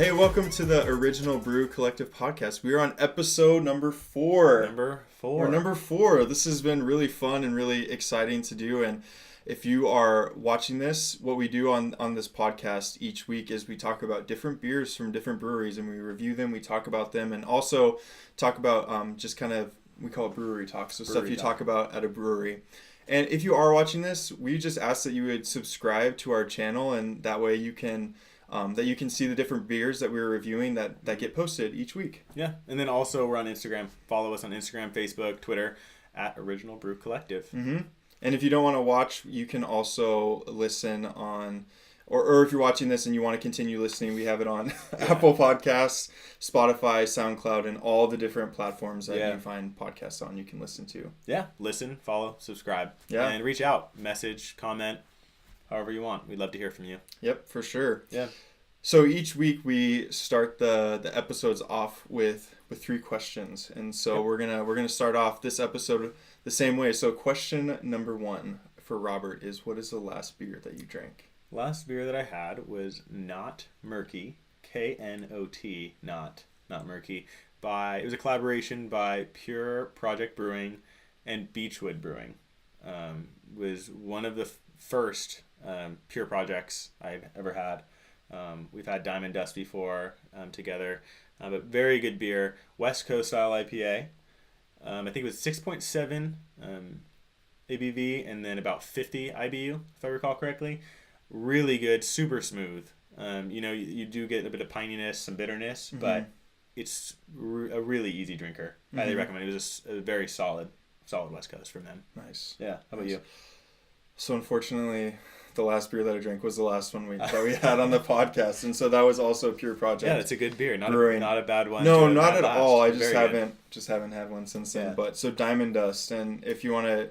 Hey, welcome to the Original Brew Collective podcast. We are on episode number 4. We're number 4. This has been really fun and really exciting to do. And if you are watching this, what we do on this podcast each week is we talk about different beers from different breweries and we review them, we talk about them, and also talk about just kind of, we call it brewery talk. So stuff you talk about at a brewery. And if you are watching this, we just ask that you would subscribe to our channel, and that way you can see the different beers that we're reviewing that get posted each week. Yeah, and then also we're on Instagram. Follow us on Instagram, Facebook, Twitter, at Original Brew Collective. Mm-hmm. And if you don't want to watch, you can also listen on, or if you're watching this and you want to continue listening, we have it on Apple Podcasts, Spotify, SoundCloud, and all the different platforms that you find podcasts on you can listen to. Yeah, listen, follow, subscribe, and reach out, message, comment, however you want. We'd love to hear from you. Yep, for sure. Yeah. So each week we start the episodes off with 3 questions, and so we're gonna start off this episode the same way. So question number 1 for Robert is, what is the last beer that you drank? Last beer that I had was Not Murky, K-N-O-T, not Murky. It was a collaboration by Pure Project Brewing and Beechwood Brewing. Was one of the first Pure projects I've ever had. We've had Diamond Dust before together, but very good beer. West Coast style IPA. I think it was 6.7 ABV and then about 50 IBU, if I recall correctly. Really good, super smooth. You do get a bit of pininess, some bitterness, but it's a really easy drinker. Highly recommend. It was a very solid West Coast from them. Nice. Yeah. How about you? So unfortunately, the last beer that I drank was the last one that we had on the podcast, and so that was also Pure Project. Yeah, it's a good beer. Not a bad one. No, not at all. I just haven't had one since then. Yeah. But so Diamond Dust, and if you want to,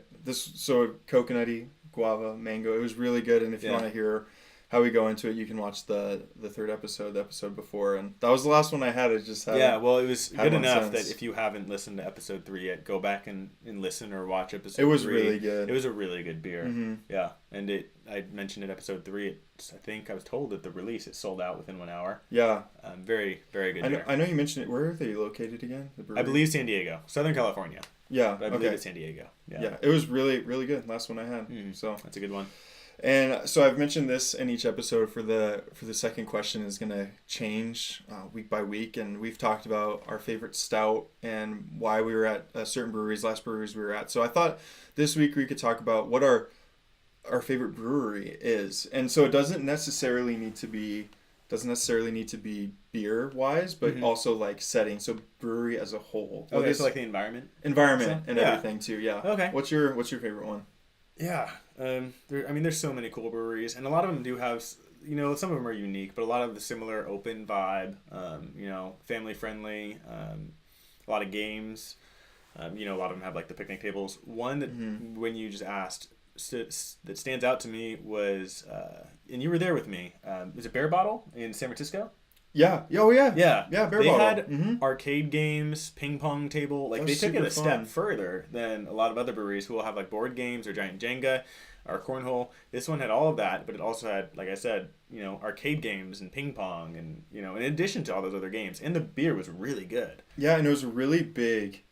coconutty, guava, mango. It was really good, and if you want to hear how we go into it, you can watch the third episode, the episode before, and that was the last one I had. It just it was good enough that if you haven't listened to episode 3 yet, go back and listen or watch episode 3. It was really good. It was a really good beer. Yeah, and I mentioned in episode 3. I think I was told at the release it sold out within 1 hour. Yeah, very very good beer. I know you mentioned it. Where are they located again? I believe San Diego, Southern California. Yeah, but I believe it's San Diego. Yeah, it was really really good. Last one I had. So that's a good one. And so I've mentioned this in each episode. For the second question is going to change week by week, and we've talked about our favorite stout and why we were at certain breweries, last breweries we were at. So I thought this week we could talk about what our favorite brewery is, and so it doesn't necessarily need to be beer wise, but also like setting. So brewery as a whole. Okay, so like the environment and everything too. Yeah. Okay. What's your favorite one? Yeah, there's so many cool breweries, and a lot of them do have, some of them are unique, but a lot of the similar open vibe, family friendly, a lot of games, a lot of them have like the picnic tables. One that when you just asked that stands out to me was, and you were there with me, is it Bear Bottle in San Francisco? Yeah. Oh, yeah. Yeah. Bear They Bottle. had arcade games, ping pong table. Like, they took it a step further than a lot of other breweries who will have like board games or giant Jenga or cornhole. This one had all of that, but it also had, like I said, arcade games and ping pong and, in addition to all those other games. And the beer was really good. Yeah, and it was really big.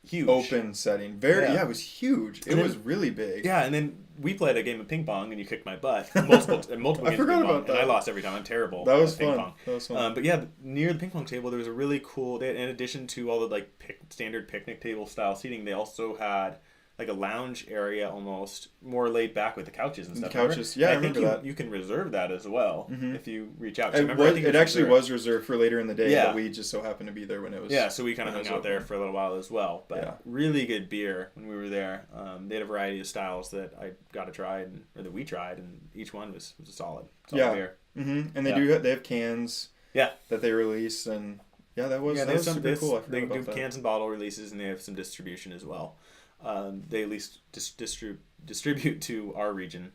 Huge. Open setting. It was huge. It was really big. Yeah, and then we played a game of ping pong and you kicked my butt. Multiple games of ping pong. And I lost every time. I'm terrible. That was fun. Ping pong. That was fun. But yeah, near the ping pong table there was a really cool, in addition to all the like standard picnic table style seating, they also had like a lounge area, almost more laid back with the couches and stuff. The couches, yeah, I remember that. You can reserve that as well if you reach out. It actually was reserved for later in the day, but we just so happened to be there when it was. Yeah, so we kind of hung out there for a little while as well. But really good beer when we were there. They had a variety of styles that I got to try or that we tried, and each one was a solid beer. Mm-hmm. And they have cans. Yeah. That they release, and that was super cool. They do cans and bottle releases, and they have some distribution as well. They at least distribute to our region,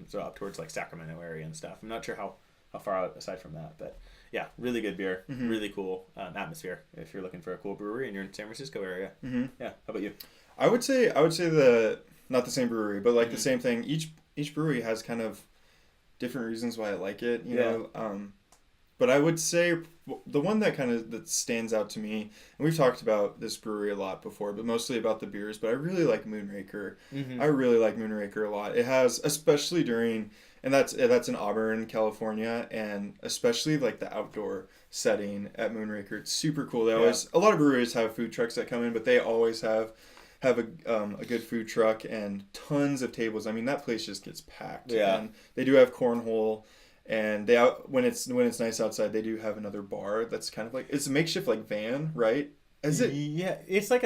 so up towards like Sacramento area and stuff. I'm not sure how far out aside from that, but yeah, really good beer, really cool atmosphere. If you're looking for a cool brewery and you're in San Francisco area, yeah. How about you? I would say not the same brewery, but like the same thing. Each brewery has kind of different reasons why I like it. You know, But I would say the one that stands out to me, and we've talked about this brewery a lot before, but mostly about the beers, but I really like Moonraker. I really like Moonraker a lot. It has, especially during, and that's in Auburn, California, and especially like the outdoor setting at Moonraker. It's super cool. They always, a lot of breweries have food trucks that come in, but they always have a good food truck and tons of tables. I mean, that place just gets packed. Yeah. And they do have cornhole. And when it's nice outside, they do have another bar that's kind of like, it's a makeshift like van, right? Is it? Yeah, it's like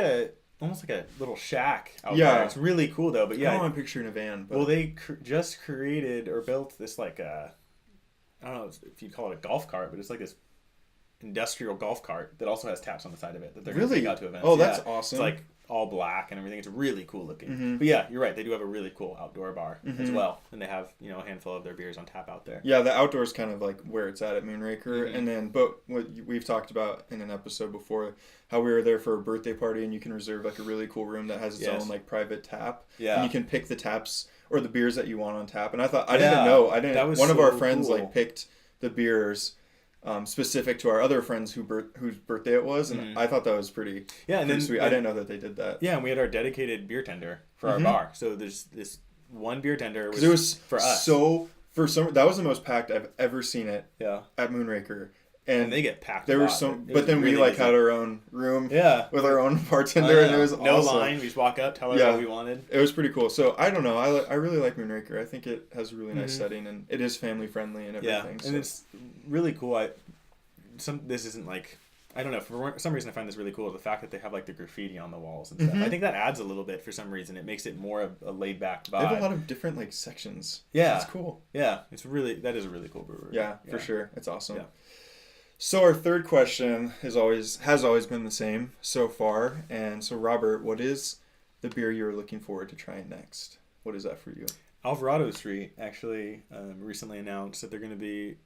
almost like a little shack out there. It's really cool though. But yeah, I don't know, I'm picturing a van. But... Well, they just created or built this like I don't know if you'd call it a golf cart, but it's like this industrial golf cart that also has taps on the side of it that they're going to take out to events. Oh, that's awesome. It's like all black and everything. It's really cool looking. But yeah, you're right. They do have a really cool outdoor bar as well, and they have a handful of their beers on tap out there. Yeah, the outdoor is kind of like where it's at Moonraker, and then but what we've talked about in an episode before, how we were there for a birthday party, and you can reserve like a really cool room that has its own like private tap. Yeah, and you can pick the taps or the beers that you want on tap. And I didn't know. One of our friends like picked the beers. Specific to our other friends whose birthday it was, and I thought that was pretty sweet. I didn't know that they did that. Yeah, and we had our dedicated beer tender for our bar. So there's this one beer tender because it was for us. So that was the most packed I've ever seen it. Yeah. At Moonraker. And they get packed. There were but then really we like had our own room. Yeah. With our own bartender, and it was no awesome. line. We just walk up, tell her what we wanted. It was pretty cool. So I don't know. I really like Moonraker. I think it has a really nice setting, and it is family friendly and everything. Yeah, and it's really cool. This isn't like, I don't know, for some reason I find this really cool, the fact that they have like the graffiti on the walls and stuff. I think that adds a little bit for some reason. It makes it more of a laid back vibe. They have a lot of different like sections. Yeah. It's cool. Yeah, that is a really cool brewery. Yeah, for sure. It's awesome. Yeah. So our third question has always been the same so far. And so Robert, what is the beer you're looking forward to trying next? What is that for you? Alvarado Street actually recently announced that they're going to be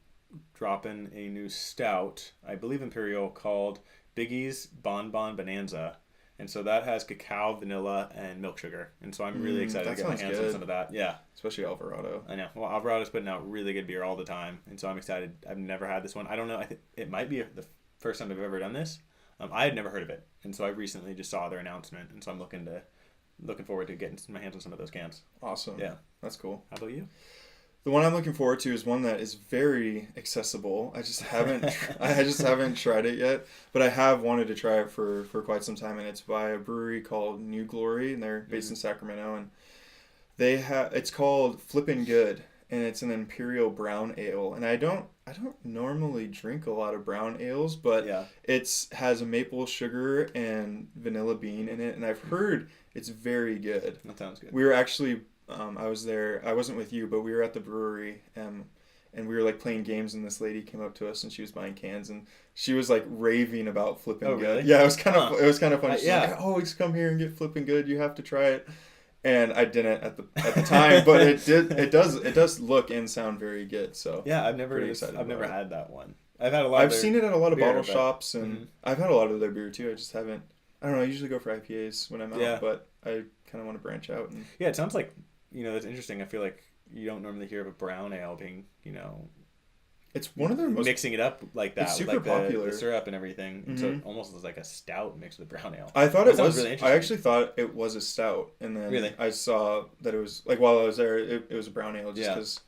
dropping a new stout, I believe Imperial, called Biggie's Bon Bon Bonanza. And so that has cacao, vanilla, and milk sugar. And so I'm really excited to get my hands on some of that. Yeah. Especially Alvarado. I know. Well, Alvarado's putting out really good beer all the time. And so I'm excited. I've never had this one. I don't know. I think it might be the first time I've ever done this. I had never heard of it. And so I recently just saw their announcement. And so I'm looking forward to getting my hands on some of those cans. Awesome. Yeah. That's cool. How about you? The one I'm looking forward to is one that is very accessible. I just haven't tried it yet, but I have wanted to try it for quite some time, and it's by a brewery called New Glory, and they're based in Sacramento, and it's called Flippin' Good, and it's an Imperial brown ale, and I don't normally drink a lot of brown ales, but it has a maple sugar and vanilla bean in it, and I've heard it's very good. That sounds good. We were actually I was there. I wasn't with you, but we were at the brewery, and we were like playing games, and this lady came up to us, and she was buying cans, and she was like raving about Flippin' Good. Really? Yeah, it was kind of fun. She's like, I always come here and get Flippin' Good. You have to try it. And I didn't at the time, but it does look and sound very good. So yeah, I've never had that one. I've seen it at a lot of bottle shops, and I've had a lot of their beer too. I just haven't. I don't know. I usually go for IPAs when I'm out, but I kind of want to branch out. And yeah, it sounds like. That's interesting. I feel like you don't normally hear of a brown ale being, it's one of their most mixing it up like that. It's super like popular. The syrup and everything. Mm-hmm. So it almost was like a stout mixed with brown ale. I thought it was. Really I actually thought it was a stout, and then I saw that it was like while I was there, it was a brown ale. Just because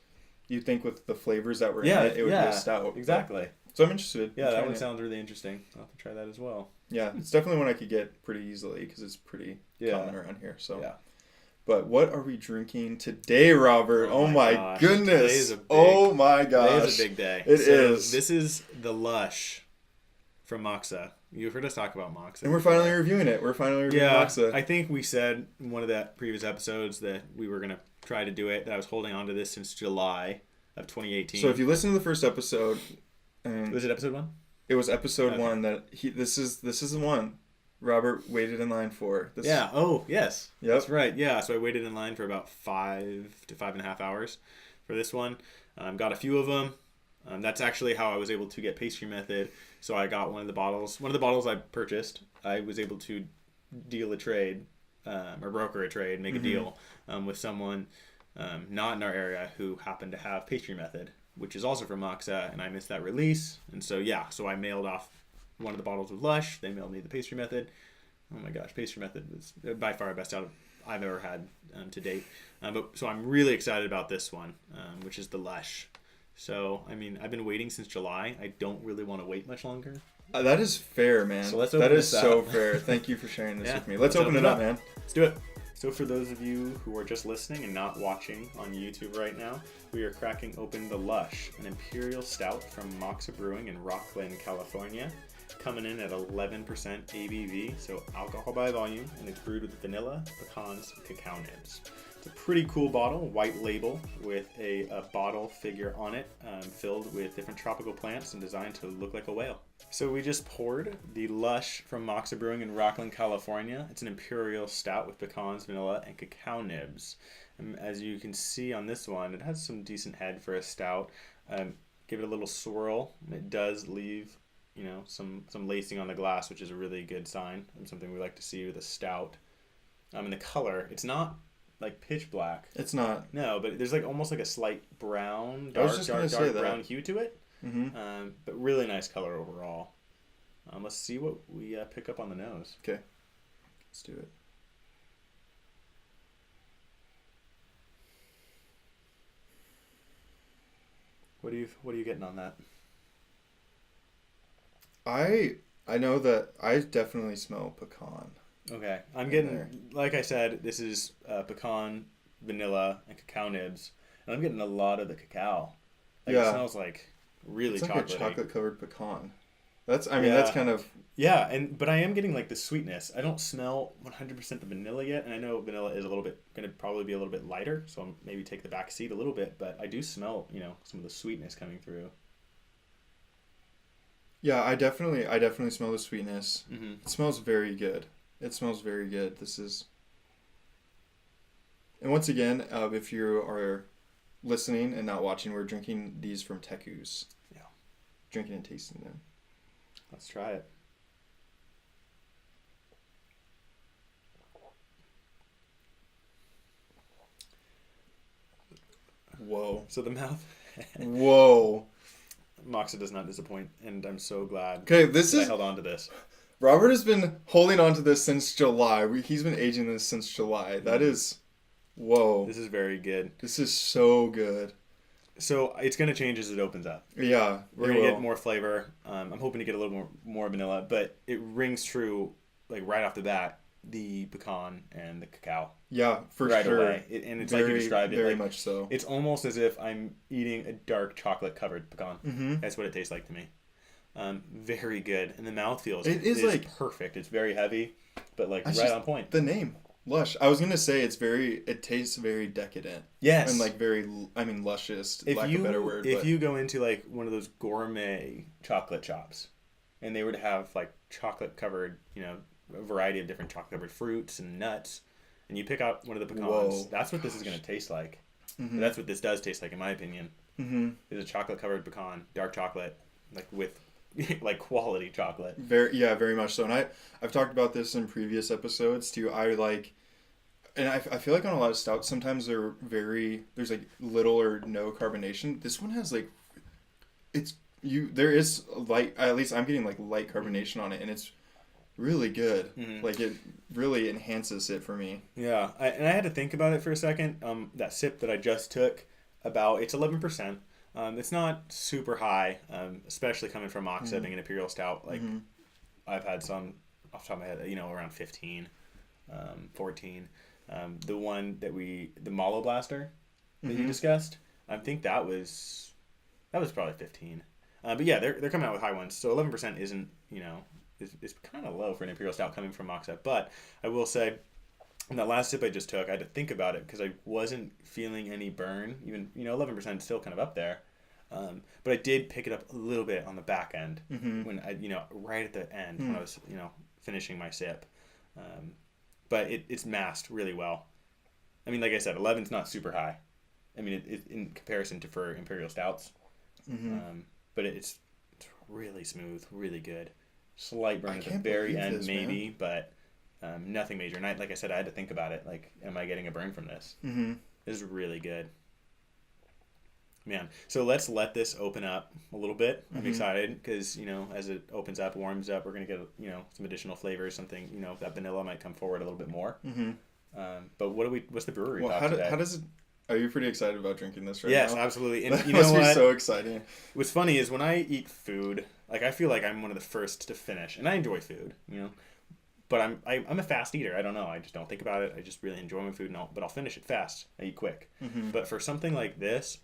you'd think with the flavors that were in it, it would be a stout. Exactly. So I'm interested. Yeah, that one sounds really interesting. I'll have to try that as well. Yeah, it's definitely one I could get pretty easily because it's pretty common around here. So yeah. But what are we drinking today, Robert? Oh my goodness. Oh my gosh. Today is a big day. It is. This is the Lush from Moksa. You've heard us talk about Moksa. And we're finally reviewing it. Moksa. I think we said in one of the previous episodes that we were going to try to do it, that I was holding on to this since July of 2018. So if you listen to the first episode. Was it episode 1? It was episode 1 that this is the one Robert waited in line for. Yeah. Oh, yes. Yep. That's right. Yeah. So I waited in line for about 5 to 5.5 hours for this one. Got a few of them. That's actually how I was able to get Pastry Method. So I got one of the bottles. One of the bottles I purchased, I was able to deal a trade, or broker a trade, make a deal with someone not in our area who happened to have Pastry Method. which is also from Moksa, and I missed that release. And so I mailed off one of the bottles of Lush. They mailed me the pastry method. Oh my gosh, pastry method was by far the best I've ever had to date. So I'm really excited about this one, which is the Lush. So I mean, I've been waiting since July. I don't really want to wait much longer. That is fair, man. So let's open that this is so fair. Thank you for sharing this with me. Let's open it up, man. Let's do it. So for those of you who are just listening and not watching on YouTube right now, we are cracking open the Lush, an Imperial Stout from Moksa Brewing in Rocklin, California, coming in at 11% ABV, so alcohol by volume, and it's brewed with vanilla, pecans, and cacao nibs. It's a pretty cool bottle, white label, with a bottle figure on it, filled with different tropical plants and designed to look like a whale. So we just poured the Lush from Moksa Brewing in Rocklin, California. It's an Imperial Stout with pecans, vanilla, and cacao nibs. And as you can see on this one, it has some decent head for a stout. Give it a little swirl. It does leave, some lacing on the glass, which is a really good sign and something we like to see with a stout. And the color, it's not like pitch black. It's not. No, but there's like almost like a slight brown, dark brown hue to it. Mm-hmm. But really nice color overall. Let's see what we pick up on the nose. Okay, let's do it. What are you getting on that? I know that I definitely smell pecan. Okay, I'm getting, like I said, this is pecan, vanilla, and cacao nibs, and I'm getting a lot of the cacao. It smells like really chocolatey. It's like a chocolate-covered pecan. That's kind of... Yeah, but I am getting like the sweetness. I don't smell 100% the vanilla yet, and I know vanilla is going to probably be a little bit lighter, so I'll maybe take the back seat a little bit, but I do smell, some of the sweetness coming through. Yeah, I definitely smell the sweetness. Mm-hmm. It smells very good. This is... And once again, if you are listening and not watching, we're drinking these from Teku's. Yeah. Drinking and tasting them. Let's try it. Whoa. So the mouth. Whoa. Moksa does not disappoint, and I'm so glad I held on to this. Robert has been holding on to this since July. He's been aging this since July. That is... Whoa. This is very good. This is so good. So it's going to change as it opens up. Yeah. We're going to get more flavor. I'm hoping to get a little more vanilla, but it rings true, like right off the bat, the pecan and the cacao. Yeah, for right sure. Away. And it's like you described it. Very like, much so. It's almost as if I'm eating a dark chocolate covered pecan. Mm-hmm. That's what it tastes like to me. Very good. And the mouthfeel is like perfect. It's very heavy, but like right on point. The name. Lush. I was going to say it tastes very decadent. Yes. And like luscious, lack of a better word. If you go into like one of those gourmet chocolate shops and they were to have like chocolate covered, a variety of different chocolate covered fruits and nuts, and you pick out one of the pecans, that's what this is going to taste like. Mm-hmm. That's what this does taste like, in my opinion. Mm-hmm. It's a chocolate covered pecan, dark chocolate, like with like quality chocolate. Very much so. And I've talked about this in previous episodes too. And I feel like on a lot of stouts, sometimes there's like little or no carbonation. This one has like, there is light, at least I'm getting like light carbonation on it, and it's really good. Mm-hmm. Like it really enhances it for me. Yeah. And I had to think about it for a second. That sip that I just took, it's 11%. It's not super high, especially coming from Moksa, being an Imperial Stout. Like I've had some off the top of my head, around 15, 14. The one the Malo Blaster that you discussed, I think that was probably 15. But yeah, they're coming out with high ones. So 11% isn't, is kind of low for an Imperial Stout coming from Moksa. But I will say, in that last sip I just took, I had to think about it because I wasn't feeling any burn. Even, 11% is still kind of up there. But I did pick it up a little bit on the back end when I, right at the end when I was, finishing my sip. But it's masked really well. I mean, like I said, 11's not super high. I mean, it in comparison for Imperial Stouts. But it's really smooth, really good. Slight burn at the very end, maybe, but nothing major. And like I said, I had to think about it. Like, am I getting a burn from this? Mm-hmm. This is really good. man. So let's let this open up a little bit. I'm Mm-hmm. excited because, as it opens up, warms up, we're going to get, some additional flavors, something, that vanilla might come forward a little bit more. Mm-hmm. But what's the brewery Well, talk today? how does it... Are you pretty excited about drinking this right now? Yes, absolutely. And that you know must what? be so exciting. What's funny is when I eat food, like I feel like I'm one of the first to finish, and I enjoy food, but I'm a fast eater. I don't know. I just don't think about it. I just really enjoy my food, but I'll finish it fast. I eat quick. Mm-hmm. But for something like this,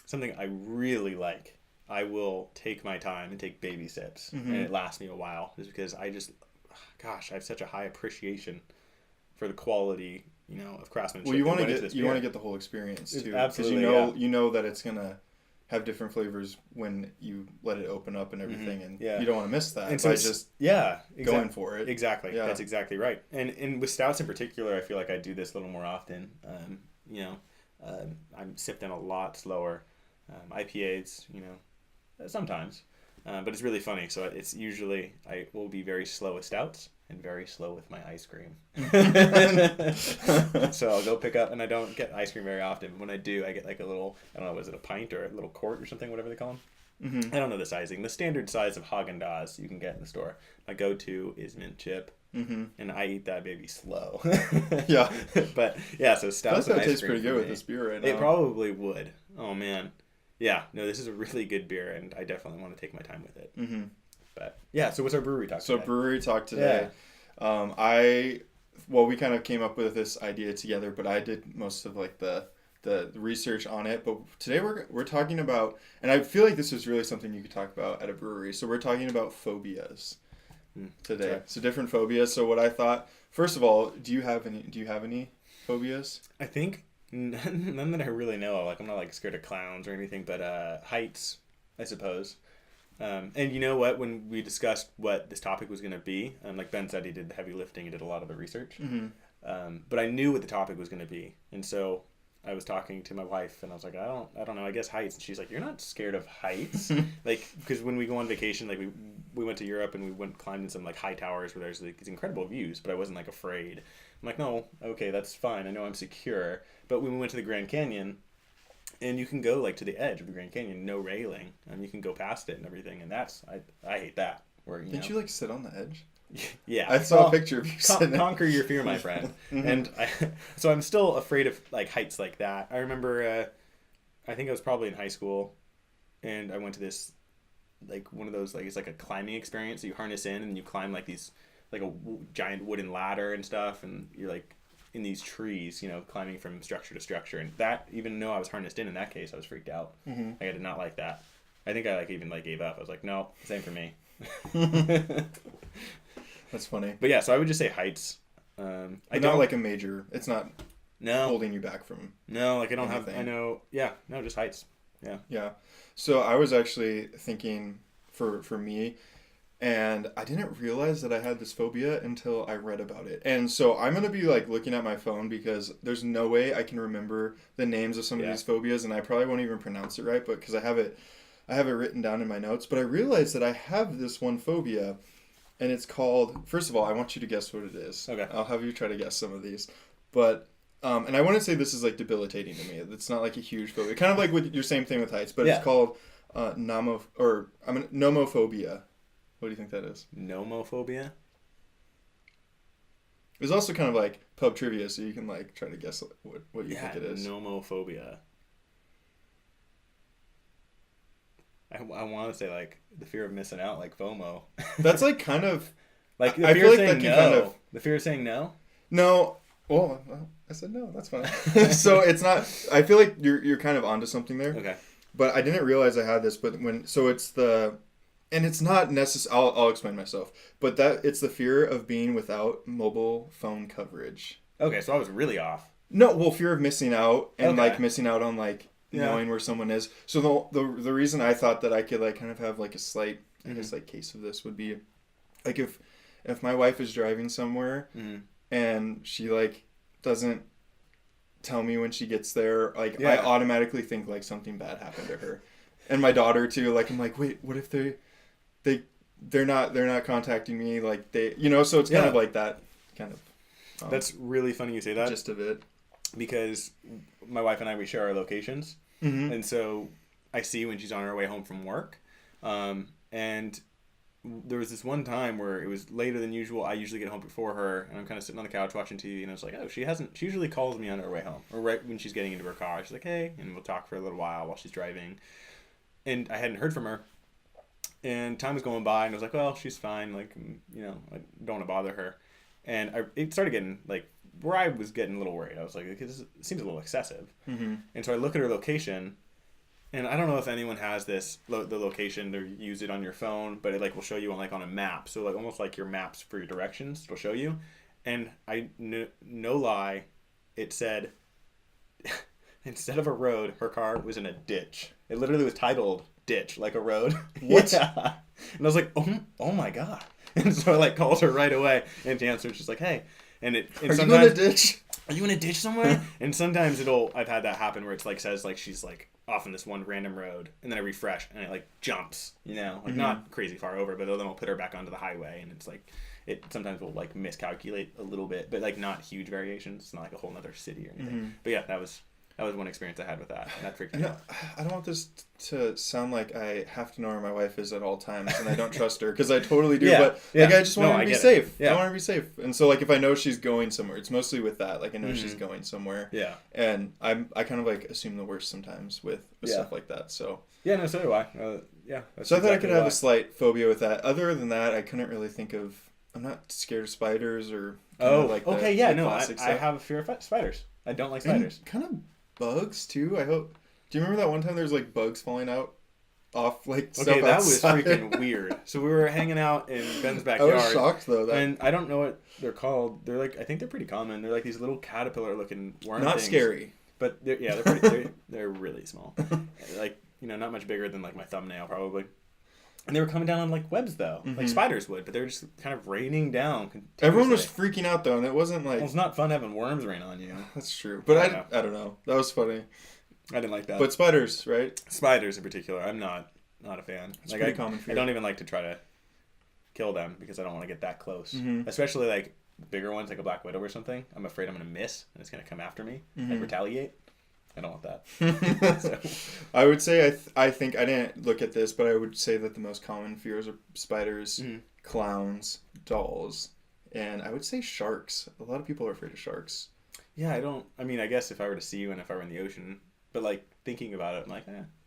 something I really like, I will take my time and take baby sips, Mm-hmm. and it lasts me a while, just because I have such a high appreciation for the quality, of craftsmanship. Well, you want to get the whole experience too, absolutely, because you know that it's gonna have different flavors when you let it open up and everything, and you don't want to miss that and so by just going for it. Exactly, that's exactly right. And with stouts in particular, I feel like I do this a little more often. I'm sipped them a lot slower. IPAs, sometimes, but it's really funny. So it's usually I will be very slow with stouts and very slow with my ice cream. So I'll go pick up, and I don't get ice cream very often. When I do, I get like a little, I don't know, was it a pint or a little quart or something, whatever they call them? Mm-hmm. I don't know the sizing. The standard size of Haagen-Dazs you can get in the store. My go-to is mint chip. Mm-hmm. And I eat that baby slow. Yeah. But yeah, so stouts and ice cream. That tastes pretty good with this beer right now. It probably would. Oh man. Yeah, no, this is a really good beer, and I definitely want to take my time with it. Mm-hmm. But yeah, so what's our brewery talk today? So brewery talk today. Yeah. We kind of came up with this idea together, but I did most of like the research on it. But today we're talking about, and I feel like this is really something you could talk about at a brewery. So we're talking about phobias today. Right. So different phobias. So what I thought, first of all, do you have any phobias? I think none that I really know of. Like, I'm not like scared of clowns or anything, but heights, I suppose. And you know what? When we discussed what this topic was going to be, like Ben said, he did the heavy lifting, he did a lot of the research. Mm-hmm. But I knew what the topic was going to be, and so I was talking to my wife, and I was like, I don't know, I guess heights. And she's like, you're not scared of heights, like, because when we go on vacation, like we went to Europe and we climbed in some like high towers where there's like these incredible views, but I wasn't like afraid. I'm like, no, okay, that's fine. I know I'm secure. But when we went to the Grand Canyon, and you can go like to the edge of the Grand Canyon, no railing, and you can go past it and everything, and that's I hate that. Didn't you like sit on the edge? Yeah, I saw a picture of you sitting. Conquer your fear, my friend. Mm-hmm. And so I'm still afraid of like heights like that. I remember, I think I was probably in high school, and I went to this like one of those like it's like a climbing experience. So you harness in and you climb like these like a giant wooden ladder and stuff, and you're like in these trees, climbing from structure to structure. And that, even though I was harnessed in that case, I was freaked out. Mm-hmm. Like, I did not like that. I think I even gave up. I was like, no, same for me. That's funny. But yeah, so I would just say heights. I don't like a major. It's not holding you back from. No, like I don't anything. have. I know. Yeah, no, just heights. Yeah. Yeah. So I was actually thinking for me, and I didn't realize that I had this phobia until I read about it. And so I'm gonna be like looking at my phone because there's no way I can remember the names of some of these phobias, and I probably won't even pronounce it right, but because I have it written down in my notes. But I realized that I have this one phobia. And it's called, first of all, I want you to guess what it is. Okay. I'll have you try to guess some of these. But, and I want to say this is like debilitating to me. It's not like a huge phobia. Kind of like with your same thing with heights, but it's called nomophobia. What do you think that is? Nomophobia? It's also kind of like pub trivia, so you can like try to guess what you think it is. Nomophobia. I want to say like the fear of missing out, like FOMO. That's like kind of like the I fear feel of like saying that can no. kind of The fear of saying no. No. Well, I said no. That's fine. So it's not. I feel like you're kind of onto something there. Okay. But I didn't realize I had this. But it's not necessary. I'll explain myself. But it's the fear of being without mobile phone coverage. Okay, so I was really off. No, well, fear of missing out and like missing out on like knowing where someone is. So the reason I thought that I could like kind of have like a slight, I guess, like case of this would be like if my wife is driving somewhere and she like doesn't tell me when she gets there, like I automatically think like something bad happened to her. And my daughter too, like I'm like, wait, what if they're not contacting me, like they, so it's kind of like that kind of. That's really funny you say that. Gist of it. Because my wife and I, we share our locations. Mm-hmm. And so I see when she's on her way home from work. And there was this one time where it was later than usual. I usually get home before her, and I'm kind of sitting on the couch watching TV, and I was like, oh, she usually calls me on her way home, or right when she's getting into her car. She's like, hey, and we'll talk for a little while she's driving. And I hadn't heard from her, and time was going by, and I was like, well, she's fine, like, you know, I don't want to bother her. And it started getting, like, where I was getting a little worried. I was like, this seems a little excessive. Mm-hmm. And so I look at her location, and I don't know if anyone has this, the location, they use it on your phone, but it, like, will show you on a map. So, like, almost like your maps for your directions, it'll show you. And no lie, it said, instead of a road, her car was in a ditch. It literally was titled ditch, like a road. What? Yeah. And I was like, oh my God. And so I, like, called her right away, and she answered, she's like, hey. And Are you in a ditch? Are you in a ditch somewhere? And sometimes I've had that happen where it's like says like she's like off in this one random road, and then I refresh and it like jumps, you know, like not crazy far over, but then I'll put her back onto the highway, and it's like it sometimes will like miscalculate a little bit, but like not huge variations. It's not like a whole nother city or anything. But yeah, that was one experience I had with that, and that freaked me out. I don't want this to sound like I have to know where my wife is at all times and I don't trust her, because I totally do. But like I just want her to be safe. I want her to be safe, and so like if I know she's going somewhere, it's mostly with that. Like I know she's going somewhere. Yeah. And I kind of like assume the worst sometimes with stuff like that. So yeah, no, so do I. So I thought I could have a slight phobia with that. Other than that, I couldn't really think of. I'm not scared of spiders or. I have a fear of spiders. I don't like spiders. And kind of bugs too. I hope. Do you remember that one time there was like bugs falling out off like stuff that outside? was freaking weird. So we were hanging out in Ben's backyard. I was shocked though. And I don't know what they're called. They're like, I think they're pretty common. They're like these little caterpillar looking worm Not things. scary. But they're pretty, they're really small. Like, you know, not much bigger than like my thumbnail probably. And they were coming down on like webs though, like spiders would, but they were just kind of raining down. Everyone was freaking out though, and it wasn't like. Well, it's not fun having worms rain on you. That's true, but I don't know. That was funny. I didn't like that. But spiders, right? Spiders in particular, I'm not a fan. It's pretty common fear. I don't even like to try to kill them because I don't want to get that close. Especially like bigger ones, like a black widow or something. I'm afraid I'm gonna miss and it's gonna come after me, like retaliate. I don't want that. So. I would say I think I didn't look at this, but I would say that the most common fears are spiders, clowns, dolls, and I would say sharks. A lot of people are afraid of sharks. Yeah, I mean, I guess if I were to see you and if I were in the ocean, but like thinking about it, I'm like,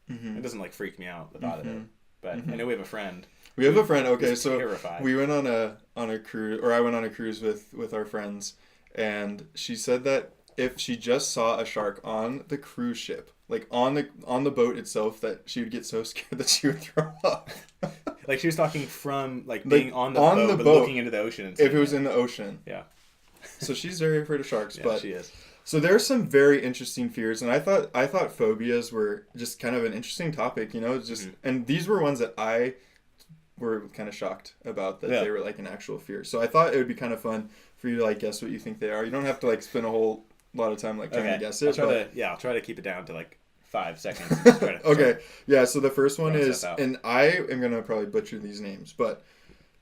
it doesn't like freak me out, the thought of it. But I know we have a friend. We have a friend. Okay, so terrified. We went on a cruise, or I went on a cruise with our friends, and she said that if she just saw a shark on the cruise ship, like on the boat itself, that she would get so scared that she would throw up. Like she was talking from like being on the boat, but looking into the ocean. And if it was in the ocean. Yeah. So she's very afraid of sharks. Yeah, but she is. So there's some very interesting fears, and I thought phobias were just kind of an interesting topic, you know, just and these were ones that I were kind of shocked about that they were like an actual fear. So I thought it would be kind of fun for you to like guess what you think they are. You don't have to like spend a whole lot of time like trying to guess it. I'll try to keep it down to like 5 seconds. Okay. Yeah, so the first one is, and I am going to probably butcher these names, but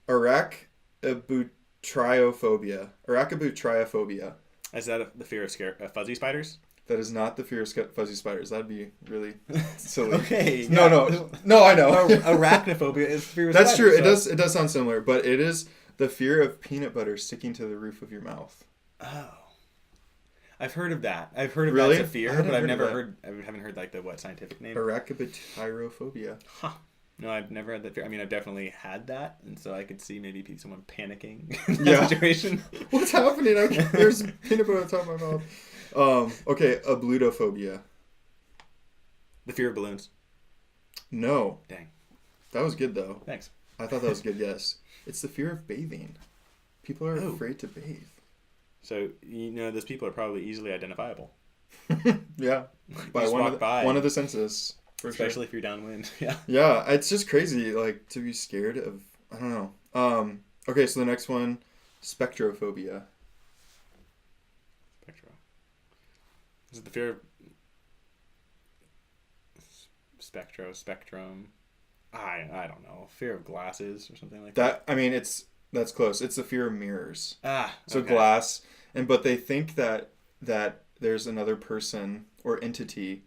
arachabutyrophobia. Is that the fear of fuzzy spiders? That is not the fear of fuzzy spiders. That'd be really silly. Okay. No, I know. Arachnophobia is fear of That's spiders. That's true. It does sound similar, but it is the fear of peanut butter sticking to the roof of your mouth. Oh. I've heard of that. I've heard of really? That's a fear, but I've never heard. I haven't heard like the scientific name. Arachabutyrophobia. Huh. No, I've never had that fear. I mean, I've definitely had that, and so I could see maybe someone panicking in that situation. What's happening? There's peanut butter on top of my mouth. Okay, ablutophobia. The fear of balloons. No. Dang. That was good though. Thanks. I thought that was a good guess. It's the fear of bathing. People are afraid to bathe. So, you know, those people are probably easily identifiable. Yeah. By one of the senses. Especially if you're downwind. Yeah. Yeah, it's just crazy, like, to be scared of, I don't know. Okay, so the next one, spectrophobia. Is it the fear of spectrum? I don't know. Fear of glasses or something like that. I mean, that's close. It's the fear of mirrors. So glass, but they think that there's another person or entity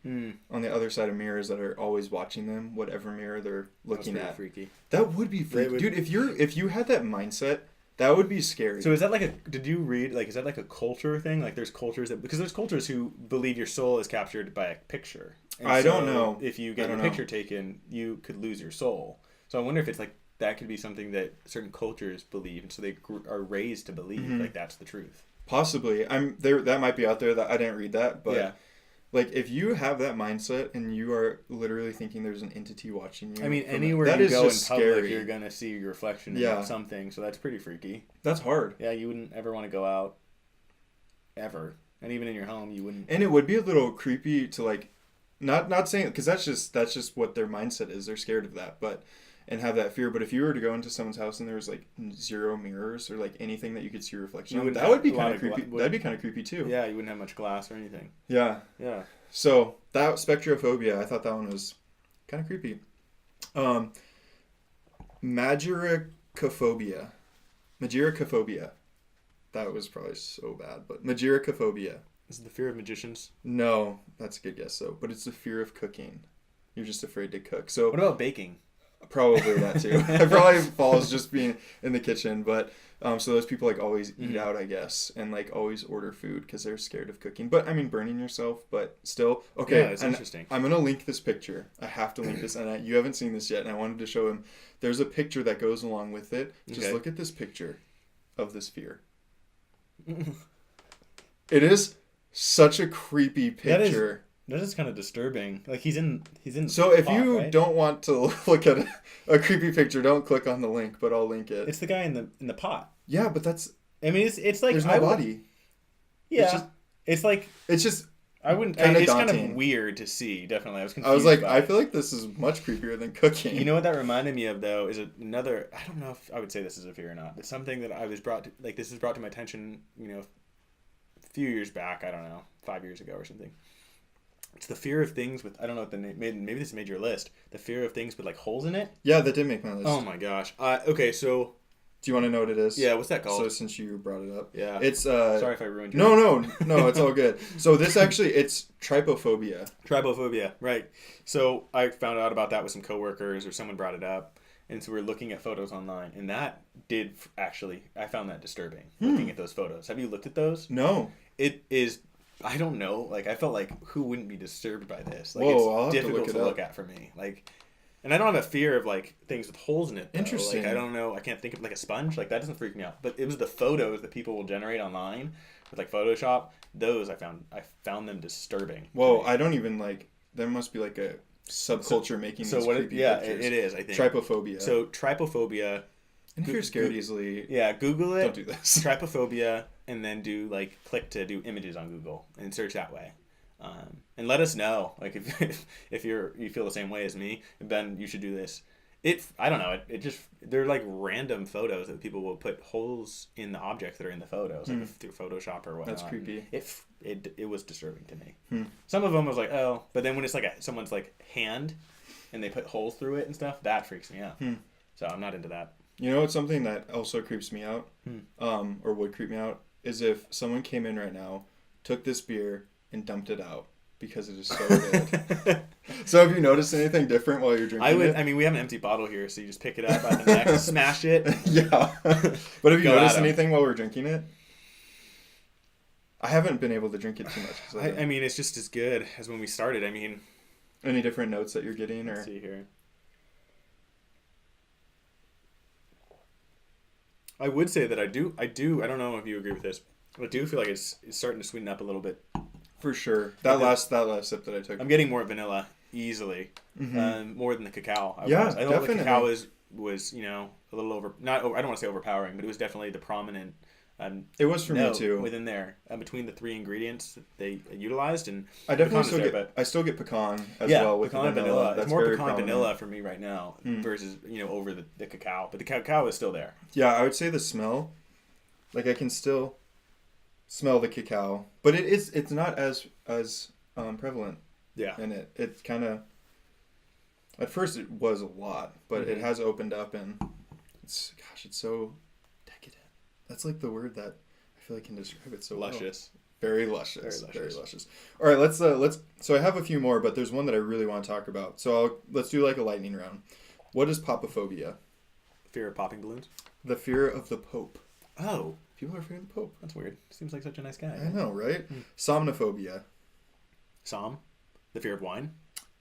on the other side of mirrors that are always watching them, whatever mirror they're looking at. Freaky. That would be freaky. Dude, if you had that mindset, that would be scary. So is that did you read, like, is that like a culture thing? Like there's cultures because there's cultures who believe your soul is captured by a picture. And I don't know. If you get your picture taken, you could lose your soul. So I wonder if it's like, that could be something that certain cultures believe, and so they are raised to believe like that's the truth. Possibly. That might be out there. That I didn't read that, but like if you have that mindset and you are literally thinking there's an entity watching you. I mean, anywhere you go in public, you're gonna see your reflection in something. So that's pretty freaky. That's hard. Yeah, you wouldn't ever want to go out, ever, and even in your home, you wouldn't. And it would be a little creepy to like, not saying, because that's just what their mindset is. They're scared of that, and have that fear. But if you were to go into someone's house and there was like 0 mirrors or like anything that you could see your reflection of, that would be kind of creepy. That'd be kind of creepy too. Yeah, you wouldn't have much glass or anything. Yeah. Yeah. So that spectrophobia, I thought that one was kind of creepy. Magiricophobia. That was probably so bad, but magiricophobia. Is it the fear of magicians? No, that's a good guess though. But it's the fear of cooking. You're just afraid to cook. So what about baking? Probably that too. It probably falls just being in the kitchen, but so those people like always eat out, I guess, and like always order food because they're scared of cooking. But I mean, burning yourself, but still. Okay, yeah, it's interesting. I'm gonna link this picture. I have to link this, and you haven't seen this yet, and I wanted to show him. There's a picture that goes along with it. Just look at this picture of this fear. It is such a creepy picture. That is kind of disturbing. Like he's in. So if you don't want to look at a creepy picture, don't click on the link. But I'll link it. It's the guy in the pot. Yeah, but that's. I mean, it's like there's no body. Yeah, it's just. I wouldn't. It's kind of weird to see. Definitely, I was confused. I was like, I feel like this is much creepier than cooking. You know what that reminded me of though is another. I don't know if I would say this is a fear or not. It's something that this was brought to my attention. A few years back. I don't know, 5 years ago or something. It's the fear of things with, I don't know what the name, maybe this made your list. The fear of things with like holes in it. Yeah, that did make my list. Oh my gosh. Okay, so. Do you want to know what it is? Yeah, what's that called? So since you brought it up. Yeah. It's, sorry if I ruined your No, it's all good. So this actually, it's trypophobia. Trypophobia, right. So I found out about that with some coworkers or someone brought it up. And so we're looking at photos online. And that did actually, I found that disturbing, looking at those photos. Have you looked at those? No. It is... I don't know. Like, I felt like, who wouldn't be disturbed by this? Like, Whoa, it's difficult to look at for me. Like, and I don't have a fear of, like, things with holes in it, though. Interesting. Like, I don't know. I can't think of, like, a sponge. Like, that doesn't freak me out. But it was the photos that people will generate online with, like, Photoshop. Those I found them disturbing. Whoa, I don't even, like, there must be, like, a subculture making these creepy pictures. It is, I think. Trypophobia. So, trypophobia... And if you're scared easily... Yeah, Google it. Don't do this. Trypophobia, and then click to do images on Google, and search that way. And let us know, like, if you feel the same way as me, Ben, you should do this. I don't know, it just, they're like random photos that people will put holes in the objects that are in the photos, like through Photoshop or whatnot. That's creepy. It was disturbing to me. Some of them was like, oh, but then when it's like someone's like hand, and they put holes through it and stuff, that freaks me out. So I'm not into that. You know what's something that also creeps me out, or would creep me out, is if someone came in right now, took this beer, and dumped it out because it is so good. So have you noticed anything different while you're drinking it? I mean, we have an empty bottle here, so you just pick it up by the neck, smash it. Yeah. But have you noticed anything while we're drinking it? I haven't been able to drink it too much. I mean, it's just as good as when we started. I mean... Any different notes that you're getting? Let's see here. I would say that I don't know if you agree with this, but I do feel like it's starting to sweeten up a little bit. For sure. That last sip that I took. I'm getting more vanilla easily, more than the cacao. I definitely. The cacao was a little I don't want to say overpowering, but it was definitely the prominent. It was for me too. Within there, between the 3 ingredients that they utilized, and I definitely still get pecan as well with pecan the vanilla. It's more pecan vanilla for me right now versus over the cacao, but the cacao is still there. Yeah, I would say the smell, like I can still smell the cacao, but it's not as prevalent. Yeah, in it. It's kind of at first it was a lot, but it has opened up and it's so decadent. That's like the word that I feel like can describe it so luscious. Well. Very luscious. Very luscious. All right, let's. So I have a few more, but there's one that I really want to talk about. So let's do like a lightning round. What is popophobia? Fear of popping balloons. The fear of the Pope. Oh, people are afraid of the Pope. That's weird. Seems like such a nice guy. I know, right? Somnophobia. The fear of wine.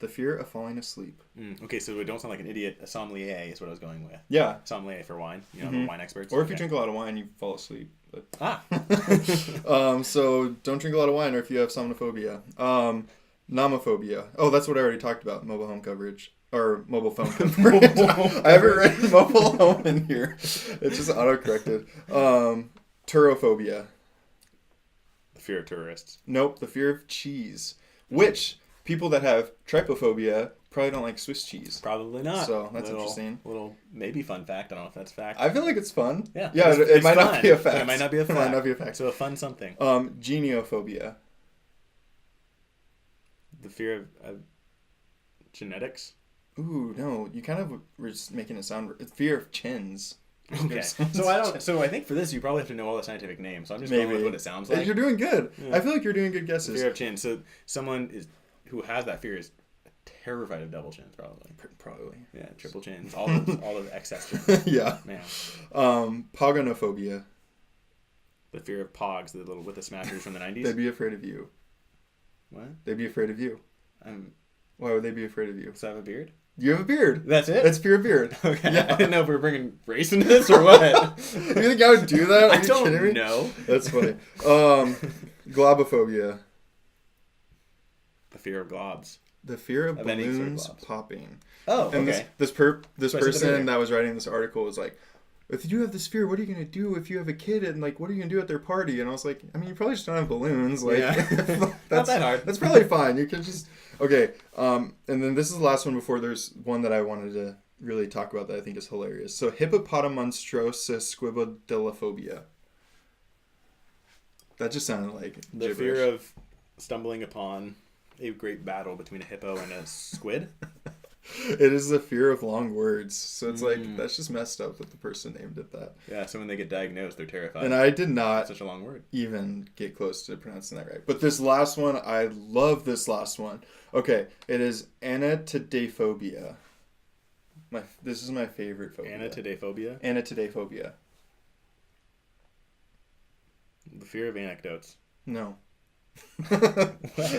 The fear of falling asleep. Okay, so we don't sound like an idiot. A sommelier is what I was going with. Yeah. Sommelier for wine. You know, the wine experts. Or if you drink a lot of wine, you fall asleep. But... So don't drink a lot of wine, or if you have somnophobia. Nomophobia. Oh, that's what I already talked about. Mobile home coverage. Or mobile phone coverage. I haven't written mobile home in here. It's just auto-corrected. Turophobia. The fear of tourists. Nope, the fear of cheese. Which... people that have trypophobia probably don't like Swiss cheese. Probably not. So that's interesting. Little maybe fun fact. I don't know if that's fact. I feel like it's fun. Yeah. Yeah, it might not be a fact. It might not be a fact. It might not be a fact. So a fun something. Geniophobia. The fear of genetics. Ooh, no. You kind of were just making it sound... It's fear of chins. Okay. So I think for this you probably have to know all the scientific names. So I'm just going with what it sounds like. You're doing good. Yeah. I feel like you're doing good guesses. Fear of chin. So someone who has that fear is terrified of double chins, probably. Probably. Yeah, triple chins. All of the excess chins. Yeah. Man. Pogonophobia. The fear of pogs, the little with the smashers from the 90s. They'd be afraid of you. What? They'd be afraid of you. Why would they be afraid of you? Because I have a beard? You have a beard. That's it? That's fear of beard. Okay. Yeah. I didn't know if we were bringing race into this or what. You think I would do that? Are I you don't kidding me? know. That's funny. Globophobia. The fear of globs. The fear of any sort of balloons globs. popping. Oh, and okay. this person that was writing this article was like, if you have this fear, what are you going to do if you have a kid and like, what are you going to do at their party? And I was like, I mean, you probably just don't have balloons. Like, yeah. That's not that hard. That's probably fine. You can just, okay. And then this is the last one before there's one that I wanted to really talk about that I think is hilarious. So hippopotamonstrosis. That just sounded like the gibberish. fear of stumbling upon a great battle between a hippo and a squid. It is the fear of long words. So it's like, that's just messed up that the person named it that. Yeah, so when they get diagnosed, they're terrified. And I did not such a long word. Even get close to pronouncing that right. But this last one, I love this last one. Okay, it is anatidaphobia. This is my favorite phobia. Anatidaphobia? Anatidaphobia. The fear of anecdotes. No.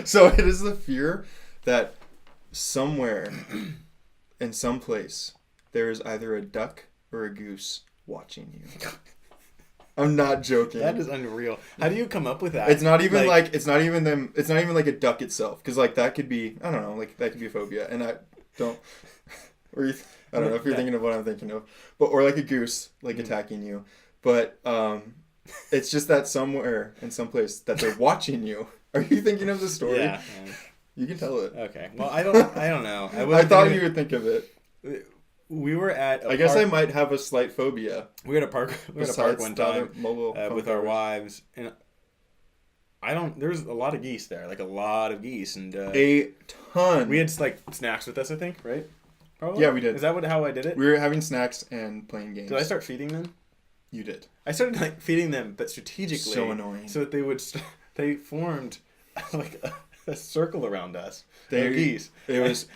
So it is the fear that somewhere in some place there is either a duck or a goose watching you. I'm not joking. That is unreal. How do you come up with that? It's not even like it's not even like a duck itself, because like that could be, I don't know, like that could be a phobia, and I don't or I don't know if you're thinking of what I'm thinking of, but or like a goose like attacking you, but it's just that somewhere in some place that they're watching you. Are you thinking of the story? Yeah. You can tell it. Okay. Well, I don't know. I thought you would think of it. We were at I guess I might have a slight phobia. We were at a park one time with our wives, and there's a lot of geese there, like a lot of geese, and a ton. We had like snacks with us, I think, right? Probably? Yeah, we did. Is that how I did it? We were having snacks and playing games. Did I start feeding them? You did. I started like feeding them, but strategically. So annoying. So that they formed like a circle around us. They geese. It was.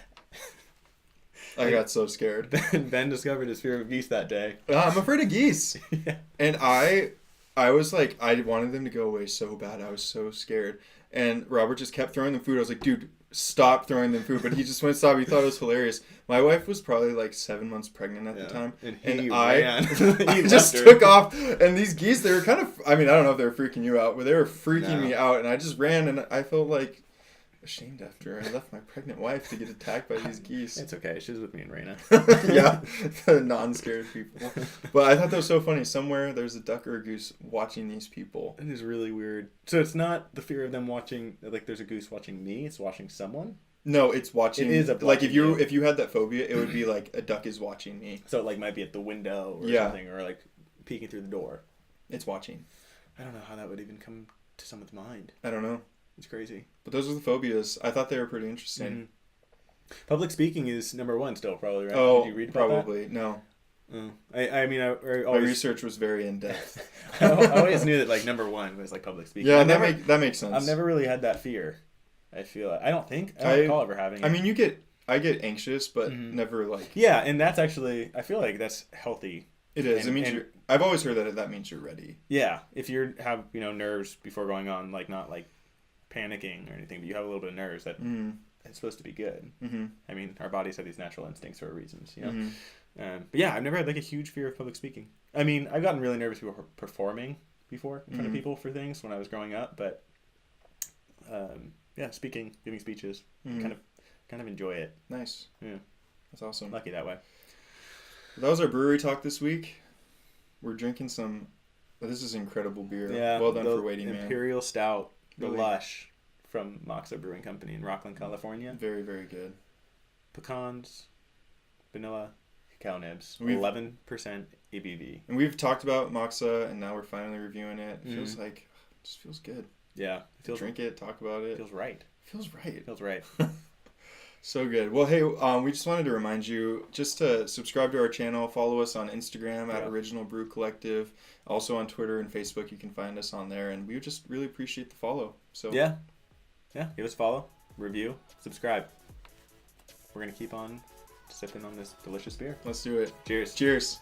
I got so scared. Ben discovered his fear of geese that day. I'm afraid of geese. Yeah. And I was like, I wanted them to go away so bad. I was so scared. And Robert just kept throwing them food. I was like, dude, stop throwing them food. But he just wouldn't stop. He thought it was hilarious. My wife was probably like 7 months pregnant at the time. And I just took off. And these geese, they were kind of, I mean, I don't know if they were freaking you out, but they were freaking me out. And I just ran, and I felt like ashamed after I left my pregnant wife to get attacked by these geese. It's okay. She's with me and Raina. Yeah, the non-scared people. But I thought that was so funny. Somewhere there's a duck or a goose watching these people. It is really weird. So it's not the fear of them watching, like there's a goose watching me. It's watching someone. No, it's watching. It is like if you had that phobia, it would be like a duck is watching me. So it like might be at the window or something, or like peeking through the door. It's watching. I don't know how that would even come to someone's mind. I don't know. It's crazy. But those are the phobias. I thought they were pretty interesting. Mm-hmm. Public speaking is number one still, probably, right? Oh, did you read about probably. That? No. I mean, I My always, research was very in depth. I always knew that like number one was like public speaking. Yeah, that makes sense. I've never really had that fear. I feel like, I don't recall ever having it. I mean, I get anxious, but never like. Yeah, and that's actually, I feel like that's healthy. It is. It means I've always heard that means you're ready. Yeah, if you have nerves before going on, like not like panicking or anything, but you have a little bit of nerves, that it's supposed to be good. Mm-hmm. I mean, our bodies have these natural instincts for reasons, you know. Mm-hmm. But yeah, I've never had like a huge fear of public speaking. I mean, I've gotten really nervous before performing in front of people for things when I was growing up, but yeah, speaking, giving speeches, kind of enjoy it. Nice. Yeah, that's awesome. Lucky that way. That was our brewery talk this week. We're drinking some. This is incredible beer. Yeah, well done for waiting, man. Imperial Stout, the Lush from Moksa Brewing Company in Rockland, California. Very, very good. Pecans, vanilla, cacao nibs, 11% ABV. And we've talked about Moksa, and now we're finally reviewing it. It feels like, it just feels good. Yeah, drink it, talk about it. Feels right. Feels right. Right. So good. Well, hey, we just wanted to remind you just to subscribe to our channel, follow us on Instagram at Original Brew Collective, also on Twitter and Facebook. You can find us on there, and we would just really appreciate the follow. So yeah, give us a follow, review, subscribe. We're gonna keep on sipping on this delicious beer. Let's do it. Cheers. Cheers.